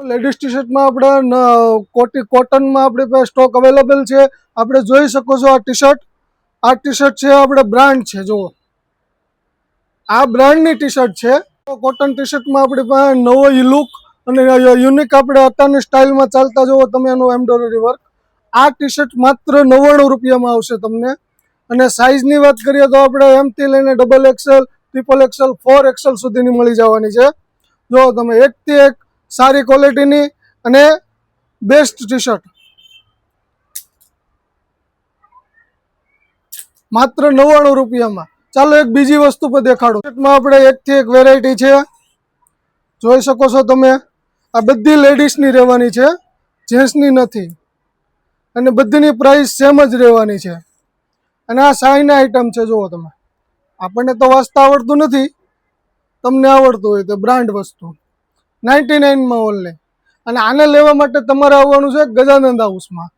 Ladies T શર્ટમાં આપણે કોટનમાં આપણી પાસે સ્ટોક અવેલેબલ છે. આપણે જોઈ શકો છો આ ટી શર્ટ છે આપણે બ્રાન્ડ છે. જુઓ આ બ્રાન્ડની ટી શર્ટ છે. કોટન ટી શર્ટમાં આપણી પાસે નવો લુક અને યુનિક આપણે અત્યારની સ્ટાઇલમાં ચાલતા જુઓ તમે એનું એમ્બ્રોઇડરી વર્ક. આ ટી શર્ટ માત્ર 99 રૂપિયામાં આવશે તમને. અને સાઇઝની વાત કરીએ તો આપણે એમથી લઈને XXL, XXL, 4XL સુધીની મળી જવાની છે. જો તમે એકથી એક સારી ક્વોલિટીની અને બેસ્ટ ટી શર્ટ માત્ર 99 રૂપિયામાં. ચાલો એક બીજી વસ્તુ પર દેખાડો. શર્ટમાં આપણે એકથી એક વેરાયટી છે. જોઈ શકો છો તમે. આ બધી લેડીઝની રહેવાની છે, જેન્ટ્સની નથી. અને બધીની પ્રાઇસ સેમ જ રહેવાની છે. અને આ શાઇના આઇટમ છે. જુઓ તમે, આપણને તો વાંચતા આવડતું નથી, તમને આવડતું હોય તો બ્રાન્ડ વસ્તુ 99 માં ઓનલી. અને આને લેવા માટે તમારે આવવાનું છે ગજાનંદ હાઉસમાં.